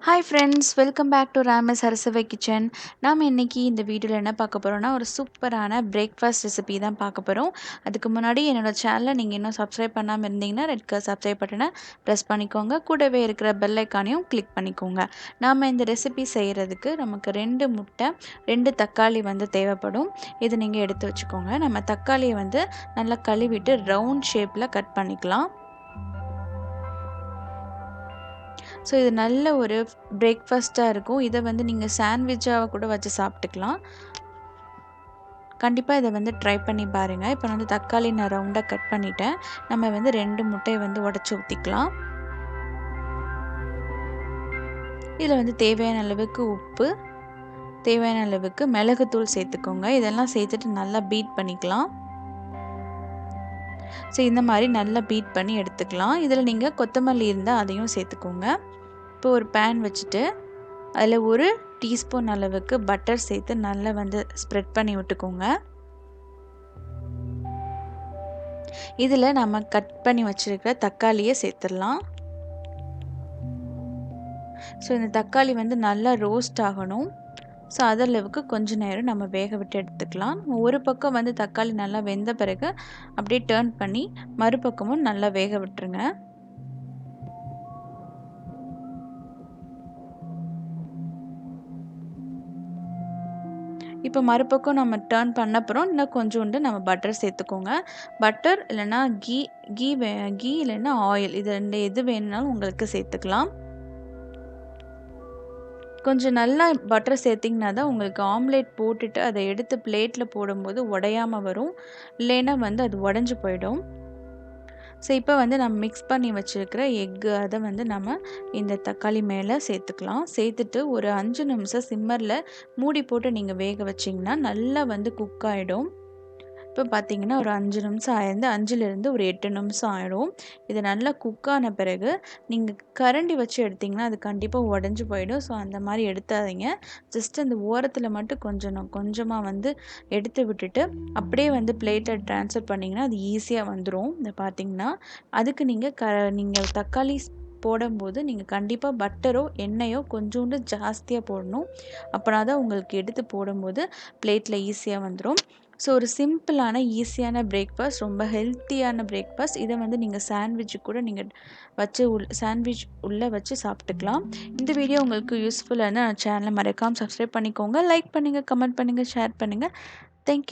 Hi friends, welcome back to Rama's அரசவை kitchen. நாம் இன்றைக்கி இந்த வீடியோவில் என்ன பார்க்க போகிறோன்னா, ஒரு சூப்பரான பிரேக்ஃபாஸ்ட் ரெசிபி தான் பார்க்க போகிறோம். அதுக்கு முன்னாடி என்னோடய சேனலை நீங்கள் இன்னும் சப்ஸ்கிரைப் பண்ணாமல் இருந்தீங்கன்னா ரெட் கலர் சப்ஸ்கிரைப் பட்டனை ப்ரெஸ் பண்ணிக்கோங்க. கூடவே இருக்கிற பெல் ஐக்கானையும் கிளிக் பண்ணிக்கோங்க. நாம் இந்த ரெசிபி செய்கிறதுக்கு நமக்கு 2 முட்டை, 2 தக்காளி தேவைப்படும். இது நீங்கள் எடுத்து வச்சுக்கோங்க. நம்ம தக்காளியை நல்லா கழுவிட்டு ரவுண்ட் ஷேப்பில் கட் பண்ணிக்கலாம். ஸோ இது நல்ல ஒரு பிரேக்ஃபாஸ்ட்டாக இருக்கும். இதை நீங்கள் சாண்ட்விட்சாக கூட வச்சு சாப்பிட்டுக்கலாம். கண்டிப்பாக இதை ட்ரை பண்ணி பாருங்கள். இப்போ தக்காளி நான் ரவுண்டாக கட் பண்ணிவிட்டேன். நம்ம 2 முட்டையை உடச்சி ஊற்றிக்கலாம். இதில் தேவையான அளவுக்கு உப்பு, தேவையான அளவுக்கு மிளகுத்தூள் சேர்த்துக்கோங்க. இதெல்லாம் சேர்த்துட்டு நல்லா பீட் பண்ணிக்கலாம். ஸோ இந்த மாதிரி நல்லா பீட் பண்ணி எடுத்துக்கலாம். இதில் நீங்கள் கொத்தமல்லி இருந்தால் அதையும் சேர்த்துக்கோங்க. இப்போ ஒரு பேன் வச்சுட்டு அதில் 1 டீஸ்பூன் அளவுக்கு பட்டர் சேர்த்து நல்லா ஸ்ப்ரெட் பண்ணி விட்டுக்கோங்க. இதில் நம்ம கட் பண்ணி வச்சுருக்கிற தக்காளியை சேர்த்துடலாம். ஸோ இந்த தக்காளி நல்லா ரோஸ்ட் ஆகணும். ஸோ அதளவுக்கு கொஞ்ச நேரம் நம்ம வேக விட்டு எடுத்துக்கலாம். ஒரு பக்கம் தக்காளி நல்லா வெந்த பிறகு அப்படியே டர்ன் பண்ணி மறுபக்கமும் நல்லா வேக விட்டுருங்க. இப்போ மறுபக்கம் நம்ம டர்ன் பண்ண அப்புறம் இன்னும் கொஞ்சோண்டு நம்ம பட்டர் சேர்த்துக்கோங்க. பட்டர் இல்லைன்னா கீ இல்லைன்னா ஆயில், இது 2 எது வேணுனாலும் உங்களுக்கு சேர்த்துக்கலாம். கொஞ்சம் நல்லா பட்டர் சேர்த்திங்கன்னா தான் உங்களுக்கு ஆம்லேட் போட்டுட்டு அதை எடுத்து பிளேட்டில் போடும்போது உடையாமல் வரும். இல்லைன்னா அது உடஞ்சி போயிடும். ஸோ இப்போ நம்ம மிக்ஸ் பண்ணி வச்சுருக்கிற எக்கு அதை நம்ம இந்த தக்காளி மேலே சேர்த்துக்கலாம். சேர்த்துட்டு ஒரு 5 நிமிஷம் சிம்மரில் மூடி போட்டு நீங்கள் வேக வச்சிங்கன்னா நல்லா குக் ஆகிடும். இப்போ பார்த்தீங்கன்னா ஒரு 5 நிமிஷம் ஆயிருந்து, 5லேருந்து ஒரு 8 நிமிஷம் ஆகிடும். இது நல்லா குக் ஆன பிறகு நீங்கள் கரண்டி வச்சு எடுத்திங்கன்னா அது கண்டிப்பாக உடஞ்சி போயிடும். ஸோ அந்த மாதிரி எடுத்தாதீங்க. ஜஸ்ட் அந்த ஓரத்தில் மட்டும் கொஞ்சமாக எடுத்து விட்டுட்டு அப்படியே பிளேட்டில் ட்ரான்ஸ்ஃபர் பண்ணிங்கன்னா அது ஈஸியாக வந்துடும். இதை பார்த்தீங்கன்னா அதுக்கு நீங்கள் தக்காளி போடும்போது நீங்கள் கண்டிப்பாக பட்டரோ எண்ணெயோ கொஞ்சோண்டு ஜாஸ்தியாக போடணும். அப்படின்னா தான் உங்களுக்கு எடுத்து போடும்போது பிளேட்டில் ஈஸியாக வந்துடும். ஸோ ஒரு சிம்பிளான ஈஸியான பிரேக்ஃபாஸ்ட், ரொம்ப ஹெல்த்தியான பிரேக்ஃபாஸ்ட். இதை நீங்கள் சாண்ட்விட்சு கூட நீங்கள் வச்சு சாண்ட்விச் உள்ளே வச்சு சாப்பிட்டுக்கலாம். இந்த வீடியோ உங்களுக்கு யூஸ்ஃபுல்லாக இருந்தால் சேனலை மறக்காமல் சப்ஸ்கிரைப் பண்ணிக்கோங்க. லைக் பண்ணுங்கள், கமெண்ட் பண்ணுங்கள், ஷேர் பண்ணுங்கள். தேங்க்யூ.